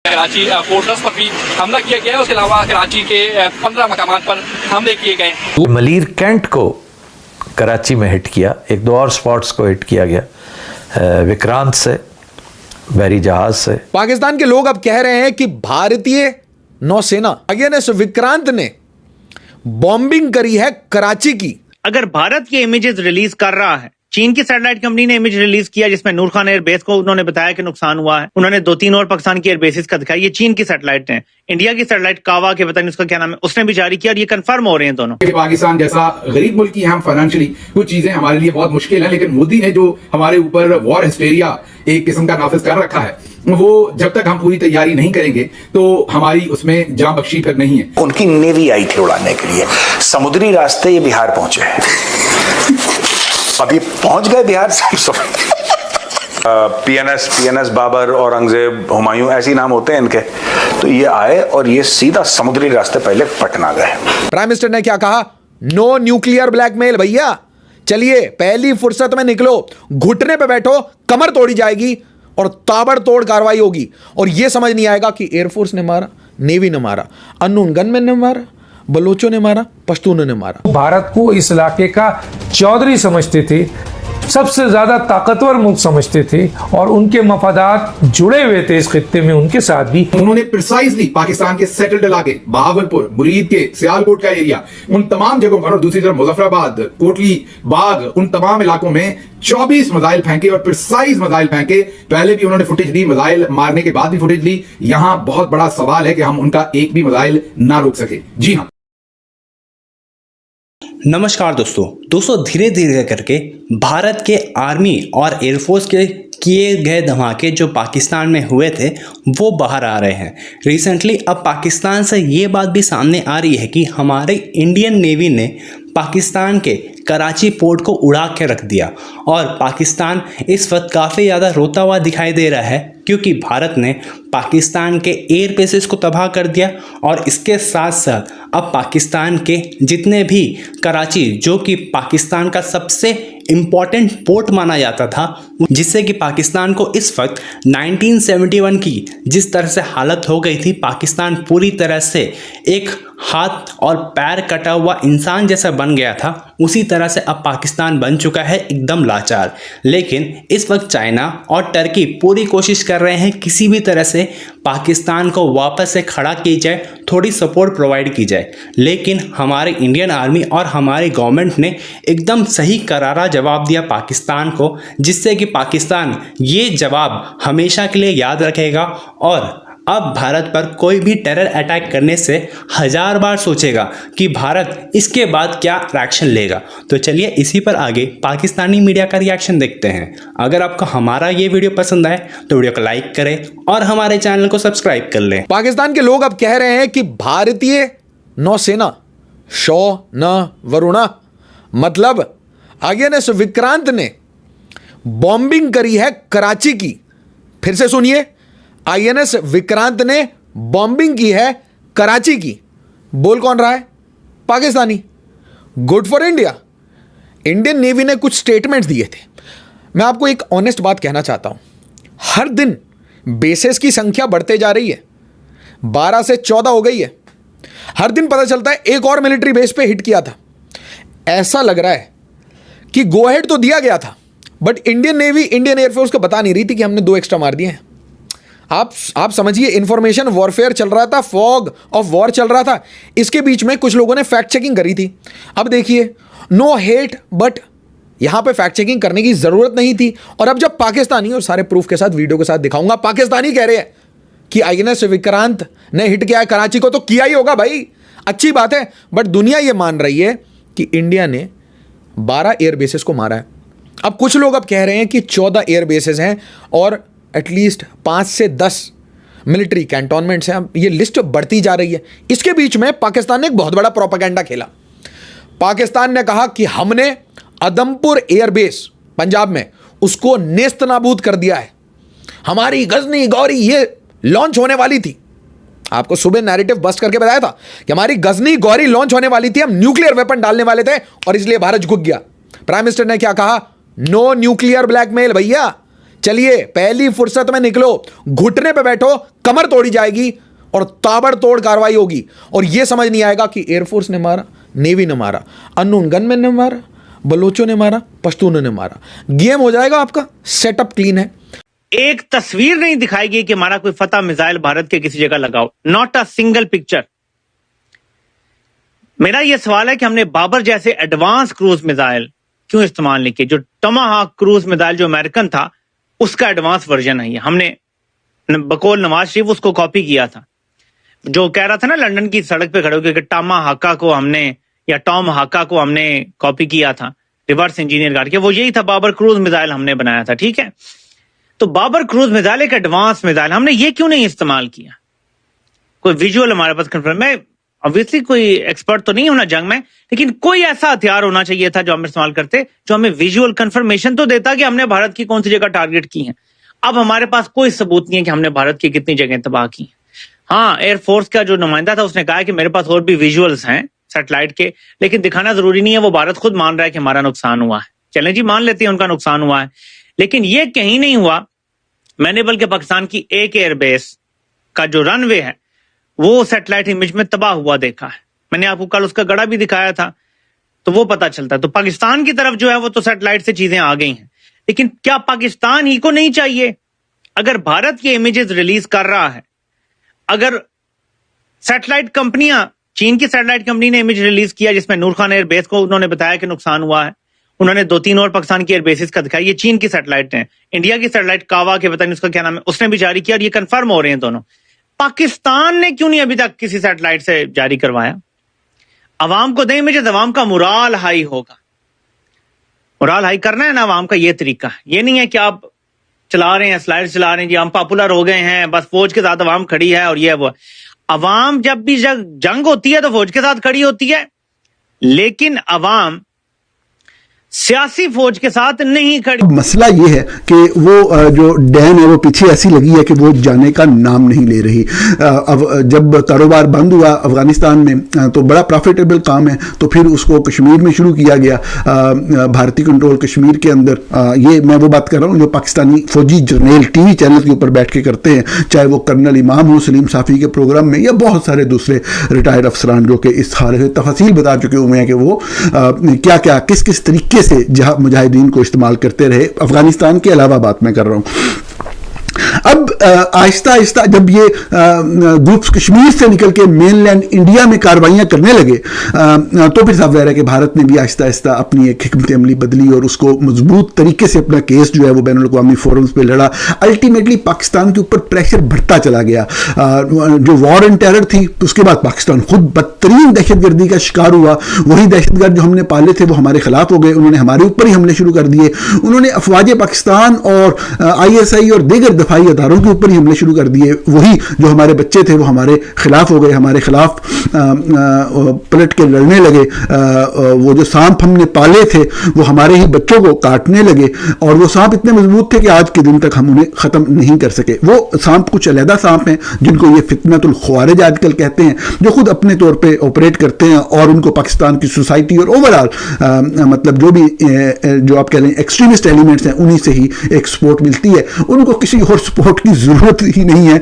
Karachi porters पर भी हमला किया गया है। उसके अलावा कराची के 15 मकामात पर हमले किए गए। मलीर कैंट को कराची में हिट किया, एक दो और स्पॉट्स को हिट किया गया विक्रांत से, बहरी जहाज से। पाकिस्तान के लोग अब कह रहे हैं कि भारतीय नौसेना INS विक्रांत ने बॉम्बिंग करी है कराची की। अगर भारत के इमेजेस रिलीज कर रहा है, चीन की सैटेलाइट कंपनी ने इमेज रिलीज किया जिसमें नूर खान एयरबेस को उन्होंने बताया कि नुकसान हुआ है, उन्होंने 2-3 और पाकिस्तान की एयरबेसिस का दिखाया। ये चीन की सैटेलाइट है। इंडिया की सैटेलाइट कावा के पता नहीं उसका क्या नाम है, उसने भी जारी किया और ये कंफर्म हो रहे हैं दोनों। पाकिस्तान जैसा गरीब मुल्क की हम फाइनेंशियली कुछ चीजें हमारे लिए बहुत मुश्किल है, लेकिन मोदी ने जो हमारे ऊपर वॉर हिस्टेरिया एक किस्म का नाफिज कर रखा है, वो जब तक हम पूरी तैयारी नहीं करेंगे तो हमारी उसमें जान बख्शी फिर नहीं है। उनकी नेवी आई थी उड़ाने के लिए, समुद्री रास्ते ये बिहार पहुंचे अभी पहुंच गए बिहार से। PNS बाबर, औरंगजेब, हुमायूं ऐसे नाम होते हैं इनके, तो ये आए और ये सीधा समुद्री रास्ते पहले पटना गए। प्राइम मिनिस्टर ने क्या कहा? नो न्यूक्लियर ब्लैकमेल भैया, चलिए पहली फुर्सत में निकलो, घुटने पे बैठो, कमर तोड़ी जाएगी और ताबड़तोड़ कार्रवाई होगी। और यह समझ नहीं आएगा कि एयरफोर्स ने मारा, नेवी ने मारा, अननोन गनमैन ने मारा, बलोचों ने मारा, पश्तूनों ने मारा। भारत को इस इलाके का चौधरी समझती थी, सबसे ज्यादा ताकतवर मुल्क समझते थे और उनके मफादात जुड़े हुए थे इस खित्ते में उनके साथ भी। उन्होंने प्रिसाइजली पाकिस्तान के सेटल्ड इलाके, बहावलपुर, मुरीद के, सियालकोट का एरिया, उन तमाम जगहों पर, और दूसरी तरफ मुजफ्फराबाद, कोटली बाग, उन तमाम इलाकों में 24 मिसाइल फेंके और प्रिसाइज मिसाइल फेंके। पहले भी उन्होंने फुटेज दी, मिसाइल मारने के बाद भी फुटेज ली। यहां बहुत बड़ा सवाल है कि हम उनका एक भी मिसाइल ना रोक सके। जी हाँ। नमस्कार दोस्तों धीरे धीरे करके भारत के आर्मी और एयरफोर्स के किए गए धमाके जो पाकिस्तान में हुए थे वो बाहर आ रहे हैं। रिसेंटली अब पाकिस्तान से ये बात भी सामने आ रही है कि हमारे इंडियन नेवी ने पाकिस्तान के कराची पोर्ट को उड़ा के रख दिया और पाकिस्तान इस वक्त काफ़ी ज़्यादा रोता हुआ दिखाई दे रहा है क्योंकि भारत ने पाकिस्तान के एयर बेसेस को तबाह कर दिया और इसके साथ साथ अब पाकिस्तान के जितने भी कराची जो कि पाकिस्तान का सबसे इम्पॉर्टेंट पोर्ट माना जाता था, जिससे कि पाकिस्तान को इस वक्त 1971 की जिस तरह से हालत हो गई थी, पाकिस्तान पूरी तरह से एक हाथ और पैर कटा हुआ इंसान जैसा बन गया था, उसी तरह से अब पाकिस्तान बन चुका है एकदम लाचार। लेकिन इस वक्त चाइना और टर्की पूरी कोशिश कर रहे हैं किसी भी तरह से पाकिस्तान को वापस से खड़ा की जाए, थोड़ी सपोर्ट प्रोवाइड की जाए। लेकिन हमारे इंडियन आर्मी और हमारी गवर्नमेंट ने एकदम सही करारा जवाब दिया पाकिस्तान को, जिससे कि पाकिस्तान ये जवाब हमेशा के लिए याद रखेगा और अब भारत पर कोई भी टेरर अटैक करने से 1000 बार सोचेगा कि भारत इसके बाद क्या रिएक्शन लेगा। तो चलिए इसी पर आगे पाकिस्तानी मीडिया का रिएक्शन देखते हैं। अगर आपको हमारा ये वीडियो पसंद आए तो वीडियो को लाइक करें और हमारे चैनल को सब्सक्राइब कर लें। पाकिस्तान के लोग अब कह रहे हैं कि भारतीय नौसेना शौ न वरुणा, मतलब INS विक्रांत ने बॉम्बिंग करी है कराची की। फिर से सुनिए, INS विक्रांत ने बॉम्बिंग की है कराची की। बोल कौन रहा है? Pakistani. Good for India. Indian navy ने कुछ स्टेटमेंट्स दिए थे। मैं आपको एक ऑनेस्ट बात कहना चाहता हूं, हर दिन बेसेस की संख्या बढ़ते जा रही है, 12 से 14 हो गई है। हर दिन पता चलता है एक और मिलिट्री बेस पे हिट किया था। ऐसा लग रहा है कि गो अहेड तो दिया गया था, but Indian navy, Indian air force को बता नहीं रही थी कि हमने 2 एक्स्ट्रा मार दिए हैं। आप समझिए, इंफॉर्मेशन वॉरफेयर चल रहा था, फॉग ऑफ वॉर चल रहा था। इसके बीच में कुछ लोगों ने फैक्ट चेकिंग करी थी। अब देखिए, नो हेट, बट यहां पे फैक्ट चेकिंग करने की जरूरत नहीं थी। और अब जब पाकिस्तानी, और सारे प्रूफ के साथ वीडियो के साथ दिखाऊंगा, पाकिस्तानी कह रहे हैं कि INS विक्रांत ने हिट किया है कराची को, तो किया ही होगा भाई, अच्छी बात है। बट दुनिया ये मान रही है कि इंडिया ने 12 एयर बेसेस को मारा है। अब कुछ लोग अब कह रहे हैं कि 14 एयर बेसेस हैं और एटलीस्ट 5 से 10 मिलिट्री कैंटोनमेंट्स हैं। ये लिस्ट बढ़ती जा रही है। इसके बीच में पाकिस्तान ने एक बहुत बड़ा प्रोपेगेंडा खेला। पाकिस्तान ने कहा कि हमने अदमपुर एयरबेस पंजाब में उसको नेस्त नाबूद कर दिया है। हमारी गजनी गौरी ये लॉन्च होने वाली थी। आपको सुबह नैरेटिव बस्ट करके बताया था कि हमारी गजनी गौरी लॉन्च होने वाली थी, हम न्यूक्लियर वेपन डालने वाले थे और इसलिए भारत झुक गया। प्राइम मिनिस्टर ने क्या कहा? नो न्यूक्लियर ब्लैकमेल भैया, चलिए पहली फुर्सत में निकलो, घुटने पे बैठो, कमर तोड़ी जाएगी और ताबड़तोड़ कार्रवाई होगी। और यह समझ नहीं आएगा कि एयरफोर्स ने मारा, नेवी ने मारा, अननोन गनमैन ने मारा, बलोचों ने मारा, पश्तूनों ने मारा। गेम हो जाएगा आपका, सेटअप क्लीन है। एक तस्वीर नहीं दिखाई गई कि हमारा कोई फतह मिसाइल भारत के किसी जगह लगाओ, नॉट अ सिंगल पिक्चर। मेरा यह सवाल है कि हमने बाबर जैसे एडवांस क्रूज मिसाइल क्यों इस्तेमाल नहीं किए? जो टमाहाक क्रूज मिसाइल जो अमेरिकन था उसका एडवांस वर्जन है, हमने बकौल नवाज शरीफ उसको कॉपी किया था। जो कह रहा था ना लंदन की सड़क पे खड़े होकर कि टॉम हाका को हमने कॉपी किया था, रिवर्स इंजीनियर करके, वो यही था, बाबर क्रूज मिसाइल हमने बनाया था। ठीक है, तो बाबर क्रूज मिसाइल एक एडवांस मिसाइल, हमने ये क्यों नहीं इस्तेमाल किया? कोई विजुअल हमारे पास कंफर्म, मैं ऑब्वियसली कोई एक्सपर्ट तो नहीं होना जंग में, लेकिन कोई ऐसा हथियार होना चाहिए था जो हम इस्तेमाल करते, जो हमें विजुअल कंफर्मेशन तो देता कि हमने भारत की कौन सी जगह टारगेट की है। अब हमारे पास कोई सबूत नहीं है कि हमने भारत की कितनी जगह तबाह की। हाँ, एयरफोर्स का जो नुमाइंदा था उसने कहा कि मेरे पास और भी विजुअल्स हैं सैटेलाइट के, लेकिन दिखाना जरूरी नहीं है। वो भारत खुद मान रहा है कि हमारा नुकसान हुआ है। चलें जी, मान लेते हैं उनका नुकसान हुआ है, लेकिन ये कहीं नहीं हुआ मैंने, बल्कि पाकिस्तान की एक एयरबेस का जो रनवे है वो सैटेलाइट इमेज में तबाह हुआ देखा है। मैंने आपको कल उसका गड़ा भी दिखाया था, तो वो पता चलता है। तो पाकिस्तान की तरफ जो है वो तो सैटेलाइट से चीजें आ गई हैं, लेकिन क्या पाकिस्तान ही को नहीं चाहिए? अगर भारत ये इमेजेस रिलीज कर रहा है, अगर सैटेलाइट कंपनियां, चीन की सैटेलाइट कंपनी ने इमेज रिलीज किया जिसमें नूर खान एयरबेस को उन्होंने बताया कि नुकसान हुआ है, उन्होंने 2-3 और पाकिस्तान की एयरबेसिस का दिखाया, ये चीन की सैटेलाइट है। इंडिया की सैटेलाइट कावा के पता नहीं उसका क्या नाम है, उसने भी जारी किया और ये कंफर्म हो रहे हैं दोनों। पाकिस्तान ने क्यों नहीं अभी तक किसी सैटेलाइट से जारी करवाया? अवाम को दें इमेजेस, अवाम का मुराल हाई होगा। मुराल हाई करना है ना अवाम का, ये तरीका है। ये नहीं है कि आप चला रहे हैं, स्लाइड चला रहे हैं जी, हम पॉपुलर हो गए हैं, बस फौज के साथ अवाम खड़ी है और ये वो। अवाम जब भी जंग होती है तो फौज के साथ खड़ी होती है, लेकिन अवाम सियासी फौज के साथ नहीं खड़ी। मसला ये है कि वो जो डैन है वो पीछे ऐसी लगी है कि वो जाने का नाम नहीं ले रही। अब जब कारोबार बंद हुआ अफगानिस्तान में तो बड़ा प्रॉफिटेबल काम है, तो फिर उसको कश्मीर में शुरू किया गया, भारतीय कंट्रोल कश्मीर के अंदर। ये मैं वो बात कर रहा हूँ जो पाकिस्तानी फौजी जर्नल टीवी चैनल के ऊपर बैठ के करते हैं, चाहे वो कर्नल इमाम हो सलीम साफ़ी के प्रोग्राम में, या बहुत सारे दूसरे रिटायर्ड अफसरान जो कि इस हाल से तफसील बता चुके हुए हैं कि वो क्या क्या किस किस तरीके से मुजाहिदीन को इस्तेमाल करते रहे। अफगानिस्तान के अलावा बात मैं कर रहा हूं। अब आहिस्ता आहिस्ता जब ये ग्रुप्स कश्मीर से निकल के मेनलैंड इंडिया में कार्रवाइयाँ करने लगे तो फिर साफ ज़ाहिर है कि भारत ने भी आहिस्ता आहिस्ता अपनी एक हिकमत अमली बदली और उसको मजबूत तरीके से अपना केस जो है वो बैनुल अक़वामी फोरम्स पे लड़ा। अल्टीमेटली पाकिस्तान के ऊपर प्रेशर बढ़ता चला गया। जो वॉर एंड टेरर थी उसके बाद पाकिस्तान खुद बदतरीन दहशतगर्दी का शिकार हुआ। वही दहशतगर्द जो हमने पाले थे वो हमारे खिलाफ हो गए, उन्होंने हमारे ऊपर ही हमले शुरू कर दिए। उन्होंने अफवाज पाकिस्तान और ISI और दीगर दफाई अदारों के ऊपर ही हमले शुरू कर दिए। वही जो हमारे बच्चे थे वो हमारे खिलाफ हो गए, हमारे खिलाफ पलट के लड़ने लगे। वो जो सांप हमने पाले थे वो हमारे ही बच्चों को काटने लगे, और वो सांप इतने मजबूत थे कि आज के दिन तक हम उन्हें ख़त्म नहीं कर सके। वो सांप कुछ अलहदा सांप हैं जिनको ये फितनतुल ख्वारिज आजकल कहते हैं, जो खुद अपने तौर पे ऑपरेट करते हैं और उनको पाकिस्तान की सोसाइटी और ओवरऑल मतलब जो भी जो आप कह लें एक्सट्रीमिस्ट एलिमेंट्स हैं उन्हीं से ही एक सपोर्ट मिलती है। उनको किसी और सपोर्ट की ज़रूरत ही नहीं है।